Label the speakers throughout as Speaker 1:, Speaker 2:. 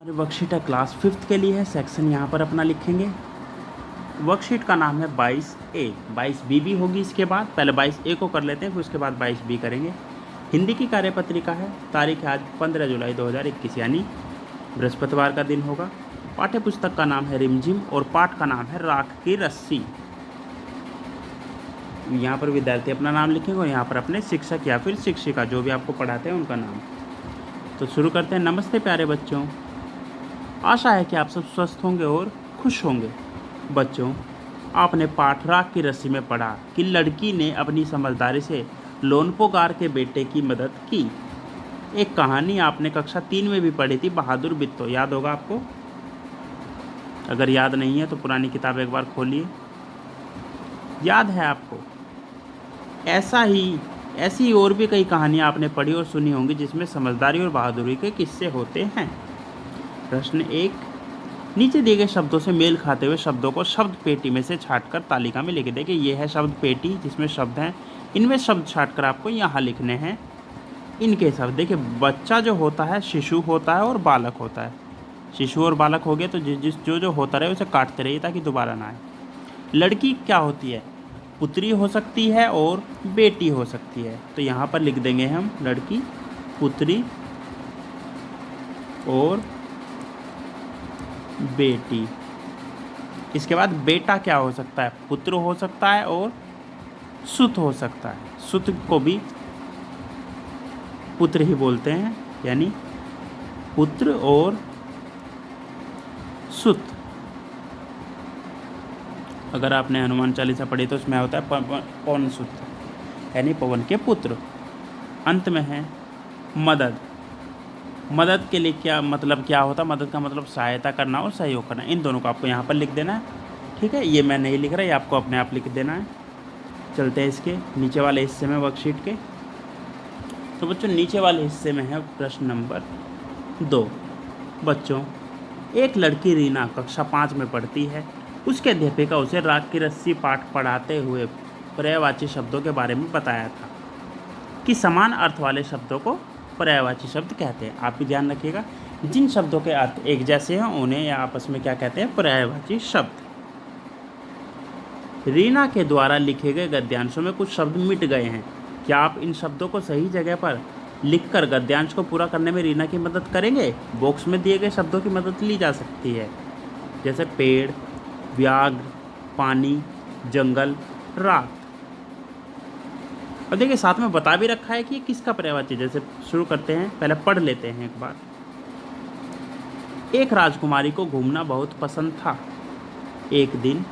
Speaker 1: Worksheet है class 5th के लिए है। सेक्शन यहाँ पर अपना लिखेंगे। वर्कशीट का नाम है 22A। 22B भी होगी इसके बाद। पहले 22A को कर लेते हैं, फिर उसके बाद 22B करेंगे। हिंदी की कार्यपत्रिका है। तारीख है आज 15 जुलाई 2021 यानी बृहस्पतिवार का दिन होगा। पाठ्य पुस्तक का नाम है रिमझिम और पाठ का नाम है राख की रस्सी। यहाँ पर विद्यार्थी अपना नाम लिखेंगे और यहाँ पर अपने शिक्षक या फिर शिक्षिका जो भी आपको पढ़ाते हैं उनका नाम। तो शुरू करते हैं। नमस्ते प्यारे बच्चों, आशा है कि आप सब स्वस्थ होंगे और खुश होंगे। बच्चों, आपने पाठ राख की रस्सी में पढ़ा कि लड़की ने अपनी समझदारी से लोनपोगार के बेटे की मदद की। एक कहानी आपने कक्षा 3 में भी पढ़ी थी, बहादुर बित्तो। याद होगा आपको? अगर याद नहीं है तो पुरानी किताब एक बार खोलिए। याद है आपको? ऐसी और भी कई कहानियाँ आपने पढ़ी और सुनी होंगी जिसमें समझदारी और बहादुरी के किस्से होते हैं। प्रश्न 1, नीचे दिए गए शब्दों से मेल खाते हुए शब्दों को शब्द पेटी में से छांटकर तालिका में लिख। देखिए ये है शब्द पेटी जिसमें शब्द हैं। इनमें शब्द छांटकर आपको यहाँ लिखने हैं इनके शब्द। देखिए बच्चा जो होता है शिशु होता है और बालक होता है। शिशु और बालक हो गए तो जो होता रहे उसे काटते रहिए ताकि दोबारा ना आए। लड़की क्या होती है? पुत्री हो सकती है और बेटी हो सकती है। तो यहाँ पर लिख देंगे हम लड़की, पुत्री और बेटी। इसके बाद बेटा क्या हो सकता है? पुत्र हो सकता है और सुत हो सकता है। सुत को भी पुत्र ही बोलते हैं, यानी पुत्र और सुत। अगर आपने हनुमान चालीसा पढ़ी तो उसमें होता है पवन सुत, यानी पवन के पुत्र। अंत में है मदद। मदद के लिए क्या होता है? मदद का मतलब सहायता करना और सहयोग करना। इन दोनों को आपको यहाँ पर लिख देना है, ठीक है? ये मैं नहीं लिख रहा, ये आपको अपने आप लिख देना है। चलते हैं इसके नीचे वाले हिस्से में वर्कशीट के। तो बच्चों नीचे वाले हिस्से में है प्रश्न नंबर 2। बच्चों, एक लड़की रीना कक्षा 5 में पढ़ती है। उसके अध्यापिका उसे राख की रस्सी पाठ पढ़ाते हुए पर्यायवाची शब्दों के बारे में बताया था कि समान अर्थ वाले शब्दों को पर्यायवाची शब्द कहते हैं। आप भी ध्यान रखिएगा, जिन शब्दों के अर्थ एक जैसे हैं उन्हें या आपस में क्या कहते हैं? पर्यायवाची शब्द। रीना के द्वारा लिखे गए गद्यांशों में कुछ शब्द मिट गए हैं। क्या आप इन शब्दों को सही जगह पर लिखकर गद्यांश को पूरा करने में रीना की मदद करेंगे? बॉक्स में दिए गए शब्दों की मदद ली जा सकती है, जैसे पेड़, व्याघ्र, पानी, जंगल, रात। और देखिए साथ में बता भी रखा है कि ये किसका पर्यायवाची। जैसे शुरू करते हैं, पहले पढ़ लेते हैं एक बार। एक राजकुमारी को घूमना बहुत पसंद था। एक दिन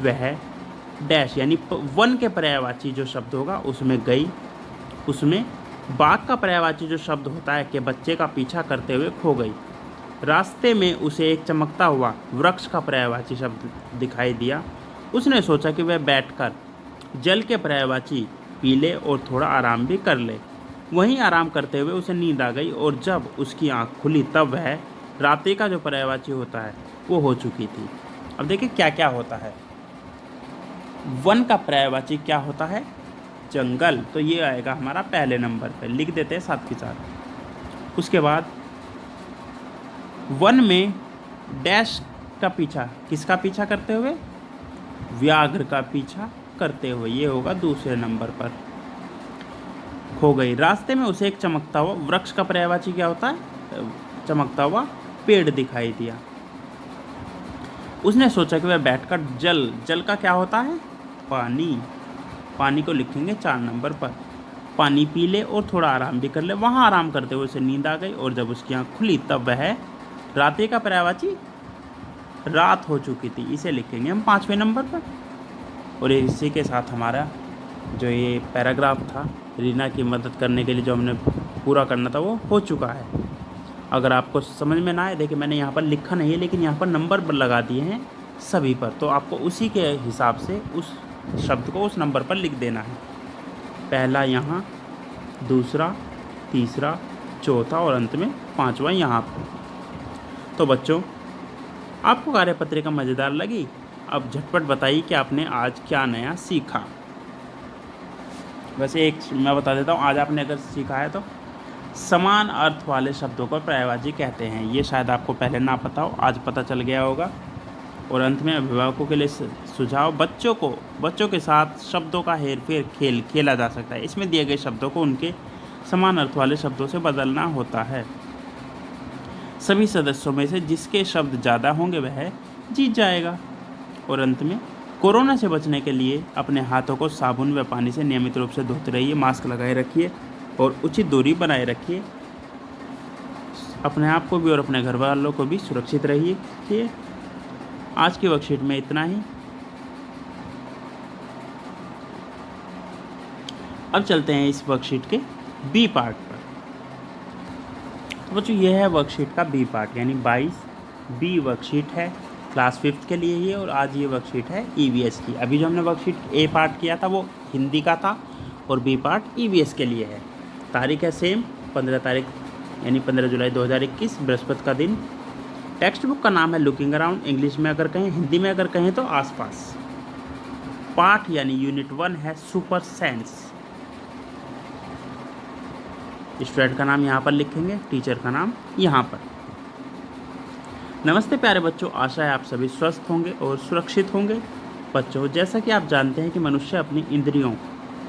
Speaker 1: वह डैश यानी वन के पर्यायवाची जो शब्द होगा उसमें गई। उसमें बाघ का पर्यायवाची जो शब्द होता है कि बच्चे का पीछा करते हुए खो गई। रास्ते में उसे एक चमकता हुआ वृक्ष का पर्यायवाची शब्द दिखाई दिया। उसने सोचा कि वह बैठकर जल के पर्यायवाची पी ले और थोड़ा आराम भी कर ले। वहीं आराम करते हुए उसे नींद आ गई और जब उसकी आंख खुली तब वह रात्रि का जो पर्यायवाची होता है वो हो चुकी थी। अब देखिए क्या क्या होता है। वन का पर्यायवाची क्या होता है? जंगल। तो ये आएगा हमारा पहले नंबर पर, लिख देते हैं साथ के साथ। उसके बाद वन में डैश का पीछा, किसका पीछा करते हुए? व्याघ्र का पीछा करते हुए, ये होगा दूसरे नंबर पर। खो गई। रास्ते में उसे एक चमकता हुआ वृक्ष का पर्यायवाची क्या होता है? चमकता हुआ पेड़ दिखाई दिया। उसने सोचा कि वह बैठकर जल का क्या होता है? पानी। पानी को लिखेंगे 4 नंबर पर। पानी पी ले और थोड़ा आराम भी कर ले। वहाँ आराम करते हुए उसे नींद आ गई और जब उसकी आँख खुली तब वह रात्रि का पर्यायवाची रात हो चुकी थी। इसे लिखेंगे हम 5वें नंबर पर। और इसी के साथ हमारा जो ये पैराग्राफ था रीना की मदद करने के लिए जो हमने पूरा करना था वो हो चुका है। अगर आपको समझ में ना आए, देखिए मैंने यहाँ पर लिखा नहीं है लेकिन यहाँ पर नंबर लगा दिए हैं सभी पर, तो आपको उसी के हिसाब से उस शब्द को उस नंबर पर लिख देना है। पहला यहाँ, दूसरा, तीसरा, चौथा और अंत में 5वां यहाँ पर। तो बच्चों, आपको कार्यपत्रिका मज़ेदार लगी? अब झटपट बताइए कि आपने आज क्या नया सीखा। वैसे एक मैं बता देता हूँ, आज आपने अगर सीखा है तो समान अर्थ वाले शब्दों को पर्यायवाची कहते हैं। ये शायद आपको पहले ना पता हो, आज पता चल गया होगा। और अंत में अभिभावकों के लिए सुझाव, बच्चों के साथ शब्दों का हेरफेर खेला जा सकता है। इसमें दिए गए शब्दों को उनके समान अर्थ वाले शब्दों से बदलना होता है। सभी सदस्यों में से जिसके शब्द ज़्यादा होंगे वह जीत जाएगा। और अंत में कोरोना से बचने के लिए अपने हाथों को साबुन व पानी से नियमित रूप से धोते रहिए, मास्क लगाए रखिए और उचित दूरी बनाए रखिए। अपने आप को भी और अपने घर वालों को भी सुरक्षित रहिए। आज की वर्कशीट में इतना ही। अब चलते हैं इस वर्कशीट के बी पार्ट पर। तो बच्चों यह है वर्कशीट का बी पार्ट, यानी 22 बी वर्कशीट है, क्लास 5th के लिए ही। और आज ये वर्कशीट है ईवीएस की। अभी जो हमने वर्कशीट ए पार्ट किया था वो हिंदी का था और बी पार्ट ईवीएस के लिए है। तारीख है सेम 15 तारीख यानी 15 जुलाई 2021, बृहस्पति का दिन। टेक्स्ट बुक का नाम है लुकिंग अराउंड, इंग्लिश में अगर कहें, हिंदी में अगर कहें तो आसपास। पार्ट यानी यूनिट 1 है सुपर सेंस। स्टूडेंट का नाम यहाँ पर लिखेंगे, टीचर का नाम यहाँ पर। नमस्ते प्यारे बच्चों, आशा है आप सभी स्वस्थ होंगे और सुरक्षित होंगे। बच्चों, जैसा कि आप जानते हैं कि मनुष्य अपनी इंद्रियों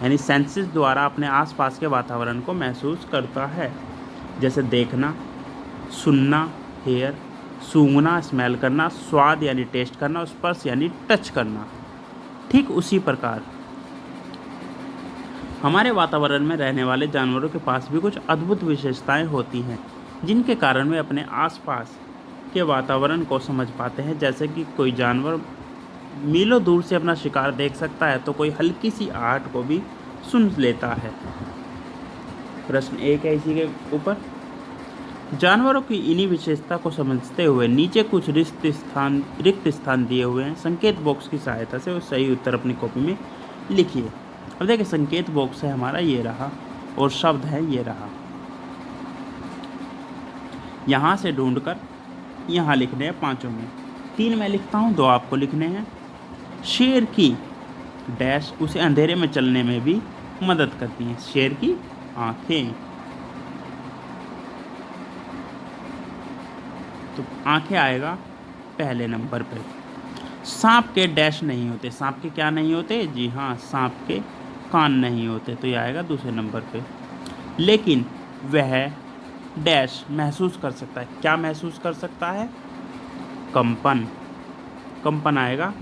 Speaker 1: यानी सेंसेस द्वारा अपने आसपास के वातावरण को महसूस करता है, जैसे देखना, सुनना, हेयर, सूंघना, स्मेल करना, स्वाद यानी टेस्ट करना, स्पर्श यानी टच करना। ठीक उसी प्रकार हमारे वातावरण में रहने वाले जानवरों के पास भी कुछ अद्भुत विशेषताएं होती हैं, जिनके कारण वे अपने आसपास के वातावरण को समझ पाते हैं। जैसे कि कोई जानवर मीलों दूर से अपना शिकार देख सकता है तो कोई हल्की सी आहट को भी सुन लेता है। प्रश्न 1 है इसी के ऊपर। जानवरों की इन्हीं विशेषता को समझते हुए नीचे कुछ रिक्त स्थान दिए हुए हैं। संकेत बॉक्स की सहायता से उस सही उत्तर अपनी कॉपी में लिखिए। अब देखिए, संकेत बॉक्स है हमारा, ये रहा, और शब्द है ये रहा। यहाँ से ढूंढकर यहाँ लिखने हैं पांचों में। 3 मैं लिखता हूँ, 2 आपको लिखने हैं। शेर की डैश उसे अंधेरे में चलने में भी मदद करती हैं। शेर की आँखें, तो आँखें आएगा पहले नंबर पे। सांप के डैश नहीं होते। सांप के क्या नहीं होते? जी हाँ, सांप के कान नहीं होते, तो ये आएगा दूसरे नंबर पे। लेकिन वह डैश महसूस कर सकता है। क्या महसूस कर सकता है? कंपन। कंपन आएगा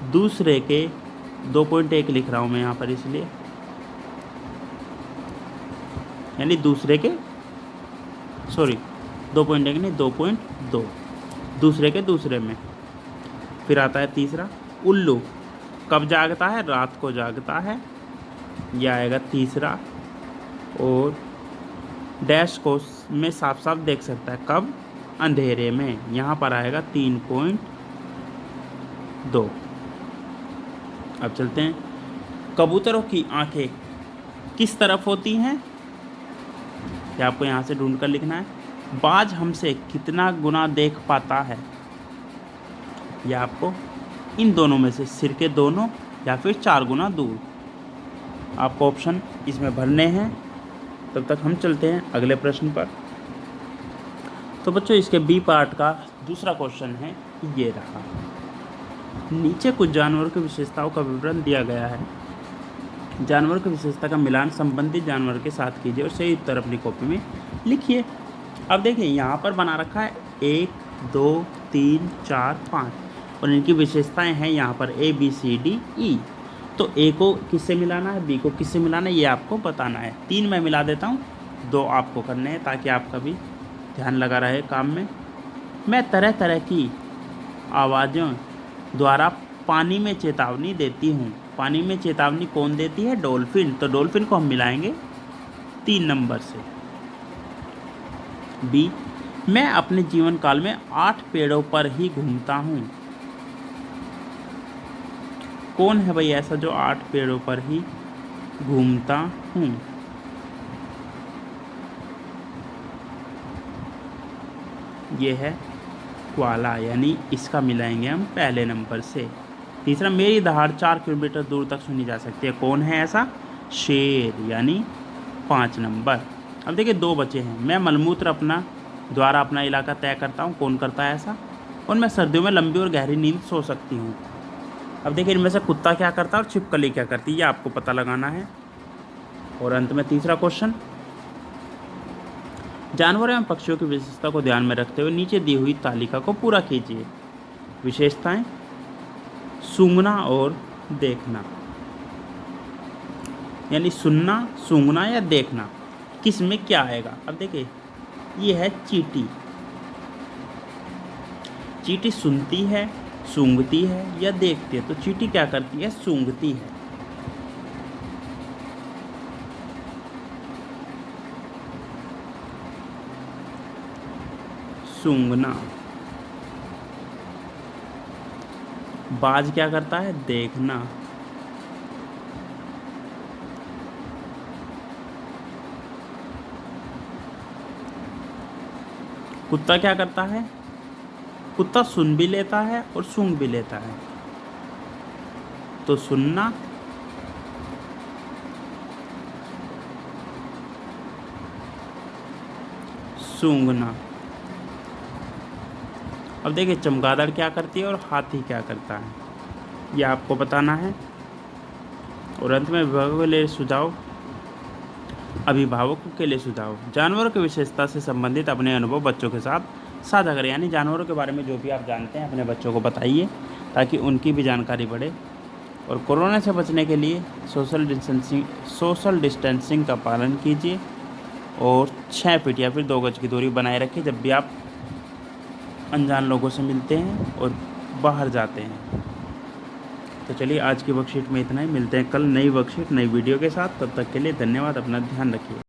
Speaker 1: दूसरे के 2.1 लिख रहा हूँ मैं यहाँ पर इसलिए, यानी दूसरे के 2.1 नहीं 2.2, दूसरे के दूसरे में। फिर आता है तीसरा, उल्लू। कब जागता है? रात को जागता है, यह आएगा तीसरा। और डैश को में साफ साफ देख सकता है, कब? अंधेरे में, यहाँ पर आएगा 3.2। अब चलते हैं, कबूतरों की आंखें किस तरफ होती हैं? ये आपको यहाँ से ढूंढ कर लिखना है। बाज हमसे कितना गुना देख पाता है? यह आपको इन दोनों में से सिर के दोनों या फिर 4 गुना दूर आपको ऑप्शन इसमें भरने हैं। तब तक हम चलते हैं अगले प्रश्न पर। तो बच्चों, इसके बी पार्ट का दूसरा क्वेश्चन है ये रहा। नीचे कुछ जानवरों की विशेषताओं का विवरण दिया गया है। जानवरों की विशेषता का मिलान संबंधित जानवर के साथ कीजिए और सही उत्तर अपनी कॉपी में लिखिए। अब देखिए, यहाँ पर बना रखा है 1, 2, 3, 4, 5 और इनकी विशेषताएं हैं यहाँ पर A, B, C, D, E। तो A को किससे मिलाना है, B को किससे मिलाना है, ये आपको बताना है। 3 मैं मिला देता हूँ, 2 आपको करने हैं ताकि आपका भी ध्यान लगा रहे काम में। मैं तरह तरह की आवाज़ों द्वारा पानी में चेतावनी देती हूँ। पानी में चेतावनी कौन देती है? डॉल्फिन। तो डॉल्फिन को हम मिलाएंगे 3 नंबर से। बी, मैं अपने जीवन काल में 8 पेड़ों पर ही घूमता हूँ। कौन है भाई ऐसा जो 8 पेड़ों पर ही घूमता हूँ? ये है क्वाला, यानी इसका मिलाएंगे हम पहले नंबर से। तीसरा, मेरी दहाड़ 4 किलोमीटर दूर तक सुनी जा सकती है। कौन है ऐसा? शेर, यानी 5 नंबर। अब देखिए 2 बचे हैं। मैं मलमूत्र द्वारा अपना इलाका तय करता हूँ, कौन करता है ऐसा? और मैं सर्दियों में लंबी और गहरी नींद सो सकती हूँ। अब देखिए इनमें से कुत्ता क्या करता है और छिपकली क्या करती है, ये आपको पता लगाना है। और अंत में तीसरा क्वेश्चन, जानवरों एवं पक्षियों की विशेषता को ध्यान में रखते हुए नीचे दी हुई तालिका को पूरा कीजिए। विशेषताएं, सूंघना और देखना, यानी सुनना, सूंघना या देखना, किस में क्या आएगा? अब देखिए ये है चींटी। चींटी सुनती है, सूंघती है या देखती है? तो चींटी क्या करती है? सूंघती है। सूंघना। बाज क्या करता है? देखना। कुत्ता क्या करता है? कुत्ता सुन भी लेता है और सूंघ भी लेता है। तो सुनना, सूंघना। अब देखिए चमगादड़ क्या करती है और हाथी क्या करता है, यह आपको बताना है। और अंत में अभिभावकों के लिए सुझाव, जानवरों की विशेषता से संबंधित अपने अनुभव बच्चों के साथ साझा करें। यानी जानवरों के बारे में जो भी आप जानते हैं अपने बच्चों को बताइए, ताकि उनकी भी जानकारी बढ़े। और कोरोना से बचने के लिए सोशल डिस्टेंसिंग का पालन कीजिए और 6 फीट या फिर 2 गज की दूरी बनाए रखिए जब भी आप अनजान लोगों से मिलते हैं और बाहर जाते हैं। तो चलिए आज की वर्कशीट में इतना ही, मिलते हैं कल नई वर्कशीट नई वीडियो के साथ। तब तक के लिए धन्यवाद, अपना ध्यान रखिए।